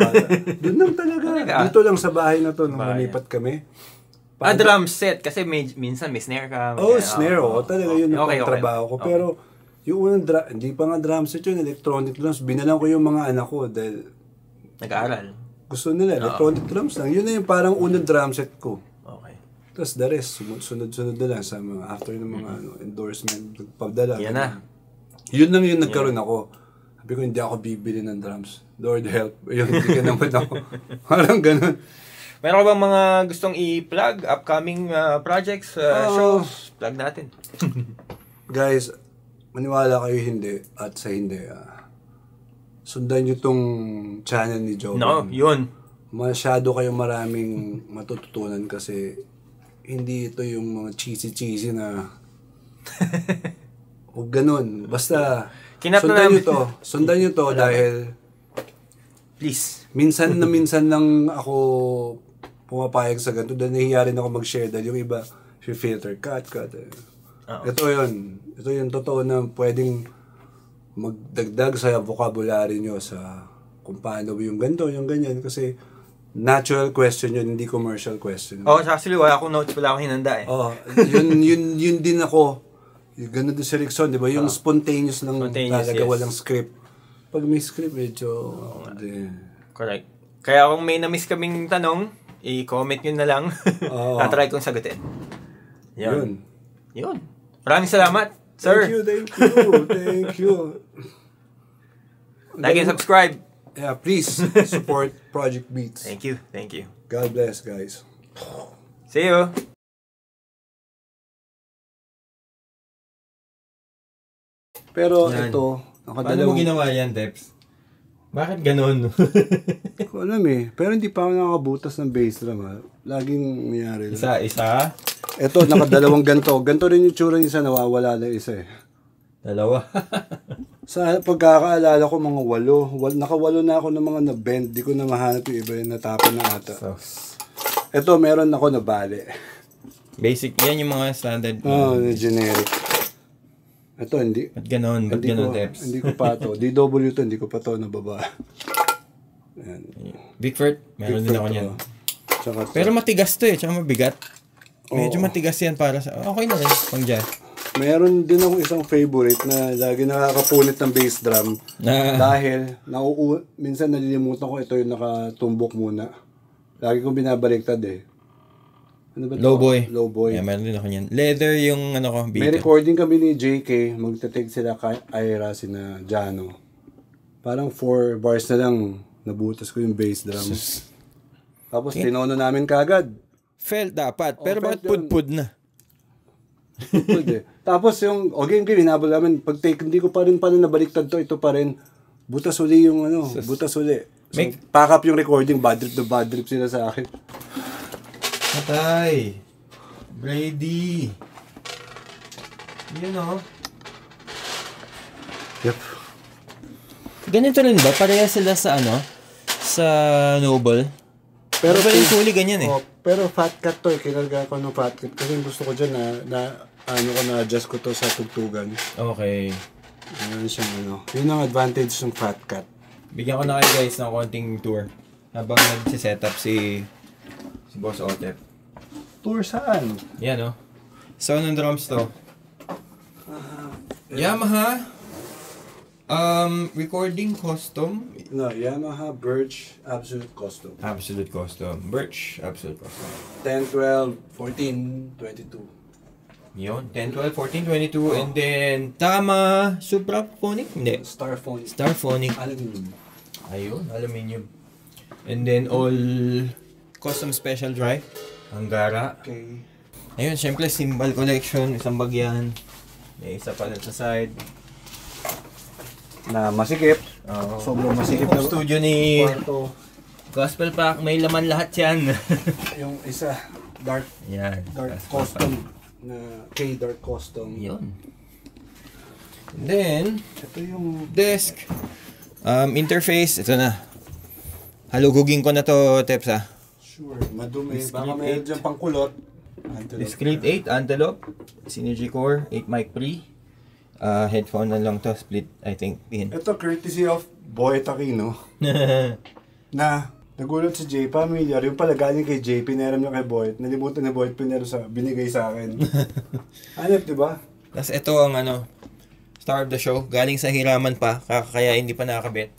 Doon lang talaga. Dito lang sa bahay na to, nung lumipat kami. Drum set. Kasi minsan may snare ka. Snare. Talaga yun ang trabaho ko. Okay. Pero, yung unang hindi pa nga drum set yun, electronic drums. Binalang ko yung mga anak ko dahil nag-aaral. Gusto nila, electronic drums lang. Yun na yung parang unang drum set ko. Okay. Tapos the rest, sunod-sunod na lang sa mga after ng mga endorsement, nagpadala. Yan na. Yun lang yung nagkaroon ako. Sabi ko, hindi ako bibili ng drums. Lord help. Yun, hindi ka naman ako. Parang ganun. Meron ka bang mga gustong i-plug? Upcoming projects, shows? Plug natin. Guys, maniwala kayo hindi at sa hindi. Sundan nyo tong channel ni Joe. No, yun. Masyado kayo maraming matututunan kasi hindi ito yung mga cheesy na huwag ganun. Basta sundan nyo to dahil please. Minsan lang ako pumapayag sa ganito dahil nahiya rin ako mag-share dahil yung iba filter, cut. Ito yung totoo na pwedeng magdagdag sa vocabulary nyo sa kung paano yung ganito, yung ganyan. Kasi natural question yun, hindi commercial question. Actually, wala akong notes, wala akong hinanda Yun din ako. Yung ganun din si Rickson, di ba? Yung spontaneous lang talaga, walang script. Pag may script, medyo... Correct. Kaya kung may na-miss kaming tanong, i-comment nyo na lang. Tatry kong sagutin. Yun. Maraming salamat, sir. Thank you. Like and subscribe. Yeah, please support Project Beats. Thank you. God bless, guys. See you. Pero ito, paano mo ginawa yan, Teps? Bakit ganun? Ko alam pero hindi pa ako nakakabutas ng bass drum Laging nangyari lang. Isa? Ito, nakadalawang ganto. Ganto rin yung tsura niya, nawawala na isa Dalawa? Sa pagkakaalala ko, mga 8. Naka-8 na ako ng mga na-bend. Di ko na mahanap yung iba yung natapon na ata. Ito, meron ako na bale. Basic, yan yung mga standard. Generic. Ito, hindi. Ba't ganon, Teps? Hindi ko pa ito. DW to, hindi ko pa ito nababa. Ayan. Bigford, meron din ako niyan. Pero matigas to tsaka mabigat. Medyo matigas yan para sa... Okay na rin, pang jazz. Meron din akong isang favorite na lagi nakakapunit ng bass drum. Dahil, minsan nalilimutan ko ito yung nakatumbok muna. Lagi kong binabaliktad Ano ba Low Boy. Yeah, meron din ako niyan. Leather yung beat. May recording kami ni JK. Magte-take sila kay Ira, sina Jano. Parang 4 bars na lang nabutas ko yung bass drum. Tapos tinono namin kagad. Felt dapat. Pero bakit pudpud na? Pudpud Tapos yung, hinabol namin. Pag-take, hindi ko pa rin pala nabaliktad to. Ito pa rin. Butas uli yung butas uli. So, pack up yung recording. Bad trip sila sa akin. Patay. Brady. Yep. Ganito rin ba? Pareha sila sa sa Noble. Pero yung huli ganyan pero fat cut to kinarga ko ng fat cut kasi gusto ko dyan na-adjust ko to sa tugtugan. Okay. Siyang yun ang advantage ng fat cut. Bigyan ko na kayo guys ng konting tour habang nagsiset-up si Boss Otep. Tour saan? Yan So, anong drums to? Yamaha. Recording custom. No, Yamaha Birch Absolute Custom. Absolute Custom. Birch Absolute Custom. 10, 12, 14, 22. Yun. 10, 12, 14, 22. And then, Tama Supraphonic? Hindi. Starphonic. Aluminum. Ayun, aluminium. And then, all custom special drive. Anggara. Okay. Ayun, syempre, cymbal collection. Isang bagyan. May isa pa sa side. Na masikip. Sobrang masikip na studio ni kwarto. Gospel Pack. May laman lahat yan. Yung isa, dark custom. Na K-Dark Custom. Yun. And then, ito yung desk. Interface. Ito na. Halugugin ko na to, Teps Sure, madumi. Baka may dyan pang kulot. Discrete 8, Antelope. Synergy Core, 8 mic pre. Headphone na lang to, split, I think, pin. Ito courtesy of Boy Takino. Na Nagulat si Jay, familiar. Yung pala galing kay Jay, pinaram niya kay Boyd. Nalimutan ni Boyd, binigay sa akin. Hanap, di ba? Tapos ito ang star of the show. Galing sa hiraman pa, kaya hindi pa nakakabit.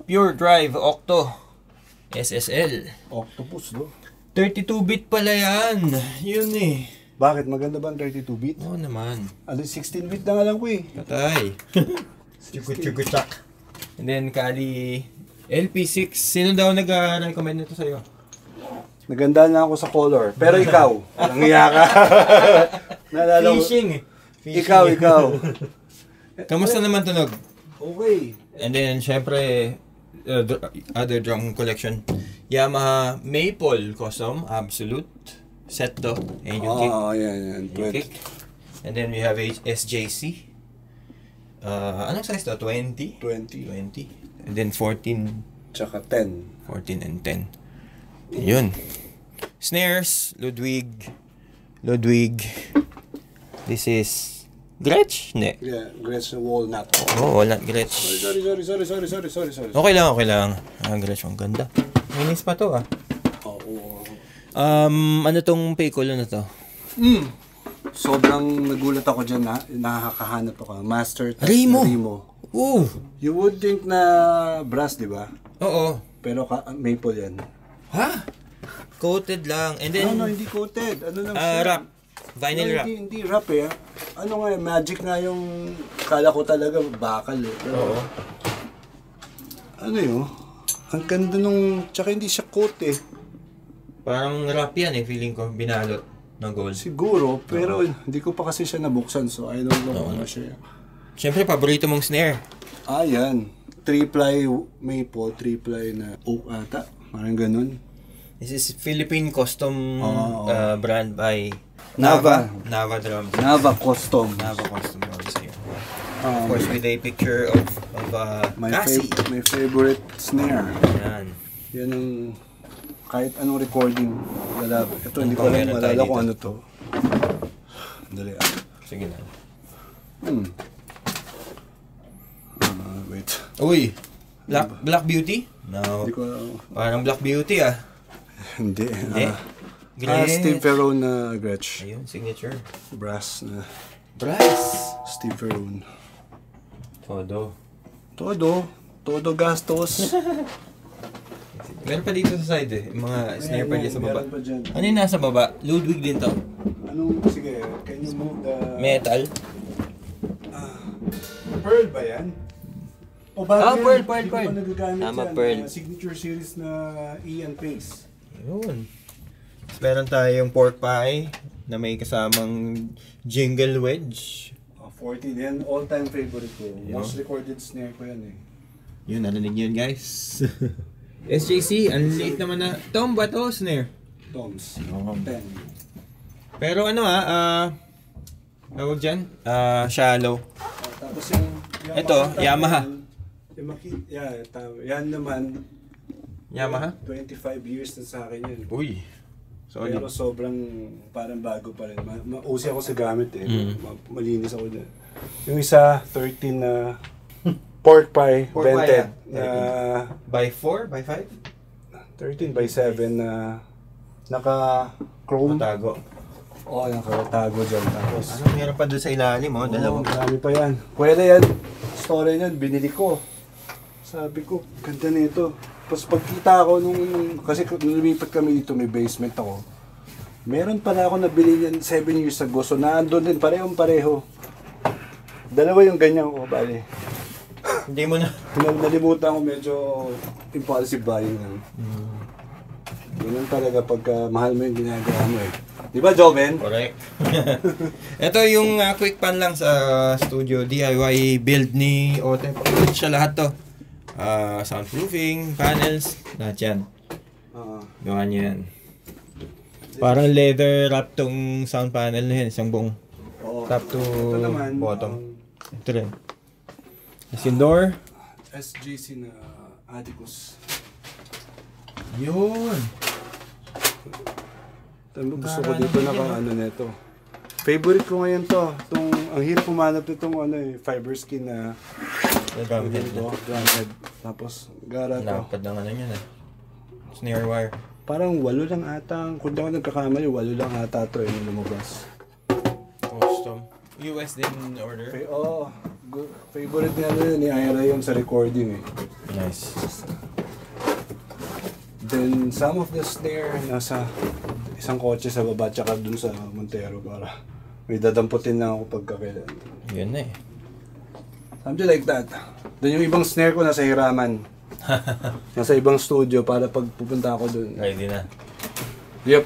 Pure Drive Octo SSL. Octopus, no? 32-bit pala yan. Yun eh. Bakit? Maganda ba ang 32-bit? Oo naman. 16-bit na nga lang ko eh. Patay. Chukuchukuchak. And then, Kali LP6. Sino daw nag-recommend nito sa'yo? Naganda na ako sa color. Pero ikaw, walang iya ka. Naalala ko. Fishing. Ikaw. Kamusta naman tunog? Okay. And then, syempre, other drum collection. Yamaha Maple Custom Absolute set to. And yung kick. Yan. Yung kick. And then we have SJC. Anong size to? 20? 20. And then 14. Tsaka 10. 14 and 10. Yun. Snares, Ludwig. This is Gretsch? Ne. Yeah, Gretsch na walnut. Oh, walnut Gretsch. Sorry. Okay lang. Gretsch, ang ganda. Minis pa to Oo. Ano tong Piccolo na to? Sobrang nagulat ako dyan na nakakahanap ako. Master Remo. Ooh. You would think na brass, di ba? Oo. Pero maple yan. Ha? Coated lang. And then, No, hindi coated. Ano lang siya? wrap. Vinyl wrap. Hindi wrap eh. Ano nga, magic nga yung kala ko talaga bakal eh. Pero, Oo. ano yun? Ang ganda nung, tsaka hindi siya coat eh. Parang wrap yan eh, feeling ko. Binalot ng gold. Siguro, pero hindi ko pa kasi siya nabuksan so I don't know ano siya. Siyempre, paborito mong snare. Yan. 3-ply maple, 3-ply na oak ata. Parang ganun. This is Philippine custom brand by Nava. Nava Drums. Nava Custom. Nava Custom Drums here. Of course, with a picture of Cassie. My favorite snare. Yan. Yan ang kahit anong recording lalab. Ito hindi ko lang meron tayo malala kung dito? ano to. Dali Sige na. Wait. Uy! Black Beauty? No. Hindi ko Parang Black Beauty Hindi. Gretsch. Steve Ferrone na Gretsch. Ayun, signature. Brass na Brass. Steve Ferrone. Todo gastos. Meron pa dito sa side eh. Yung mga snare pa dyan sa baba. Meron pa dyan. Ano yung nasa baba? Ludwig din to. Sige, can you move the... Metal. Pearl ba yan? O Pearl. Hindi ko pa nagagamit Tama, yan. Pearl. Signature series na Ian Pace. Yun. Tapos meron tayong pork pie na may kasamang jingle wedge. 40 yan, all-time favorite ko. Most recorded snare ko yan eh. Yun, narinig yun guys. SJC, ang late naman na. Tom ba to? Snare? Toms. 10. Pero ano tawag dyan? Shallow. Tapos yung Ito, Yamaha. Yan naman. Yamaha? 25 years na sa akin yun. Uy. Pero sobrang parang bago pa rin. Mausi ako sa gamit eh. Malinis ako dyan. Yung isa, 13 na pork pie, Pork pie, vented. By 4? By 5? 13 by 7 na naka-chrome. Matago. Oo, nakatago dyan. Tapos, Ano meron pa doon sa ilalim mo? Dalawang. marami pa yan. Pwede yan. Story niyan, binili ko. Sabi ko, ganda nito. Tapos pagkita ko kasi nung lumipat kami dito, may basement ako. Meron pala ako nabili yan 7 years ago. So naandun din, pareho. Dalawa yung ganyan ko, bali. Hindi mo na. Nalimutan ko medyo impulsive buying. Ganun talaga pagka mahal mo yung ginagawa mo eh. Di ba, Joven? Correct. Ito yung quick pan lang sa studio. DIY build ni Ote. Pakita siya lahat to. Soundproofing, panels, lahat yan. Gawa niya yan. Parang leather wrap tong sound panel na yan. Isang buong top to naman, bottom. Ito rin. As yung door. SJC na Atticus. Yun. Gusto ko dito naka neto. Favorite ko ngayon to. Ang hirap pumanap nitong fiber skin na Drum head na. drum head. Tapos gara to. Napad ng ano yun Snare wire. Parang 8 lang ata. Kung di ako nagkakamali, 8 lang ata ito yung lumabas. Custom. US din order. Oo. Favorite nga ni Ira yun sa recording eh. Nice. Then, some of the snare nasa isang kotse sa baba tsaka dun sa Montero para may dadamputin lang ako pagkakailan. Yun na eh. Something like that. Then yung ibang snare ko nasa hiraman. Nasa ibang studio para pag pupunta ako dun. Ready na. Yep.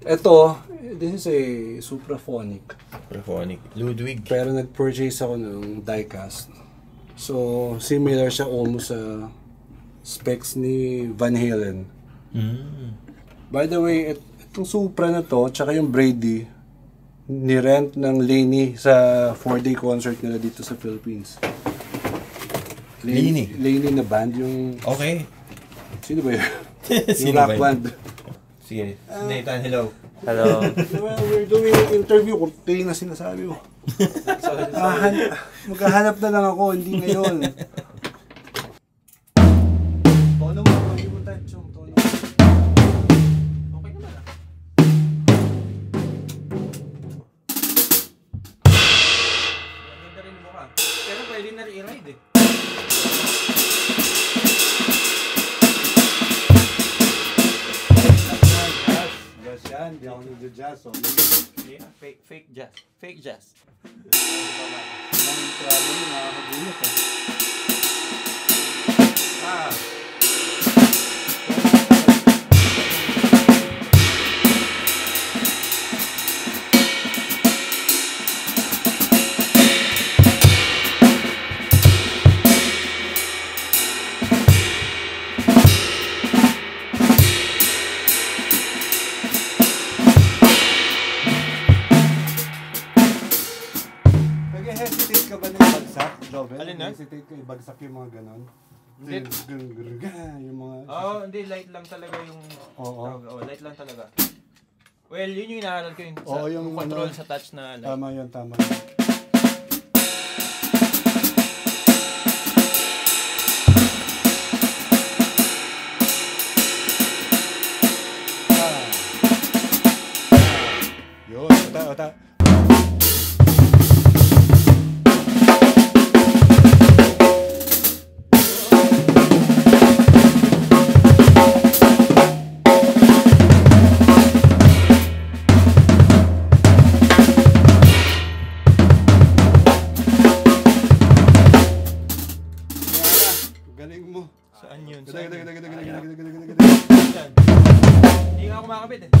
Ito, this is a Supraphonic. Supraphonic. Ludwig. Pero nag-purchase ako ng diecast. So, similar siya almost sa specs ni Van Halen. By the way, itong Supra na to, tsaka yung Brady, ni-rent ng Laney sa 4-day concert nila dito sa Philippines. Laney? Laney na band, yung... Okay. Sino ba yun? Sino yung rock ba yun? band. Sige. Nathan, hello. Hello. Well, we're doing an interview kung tingin na sinasabi mo. Maghahanap na lang ako, hindi ngayon. Tono mo, hindi mo type yung tono. Okay naman ah. Maganda rin mo ka. Pero pwede na rin i-ride eh. Jazz yan, di ako nag-jazz. So, Yeah, fake jazz. Fake jazz. ang travel mo, nakakagulat eh. Ah. Nag-hesitate ka ba na ibagsak, Jovel? Alin na? Nag-hesitate ka ibagsak yung mga ganon? Hindi. Yung mga... Oh, hindi, light lang talaga yung... Oo. Oh, light lang talaga. Well, yun yung inaaral ko yung, Oo, yung control ano, sa touch na light. Tama yun, tama yun. Yun, ata. Galing mo. Saan yun? Gada. Hindi nga ako makakabit eh.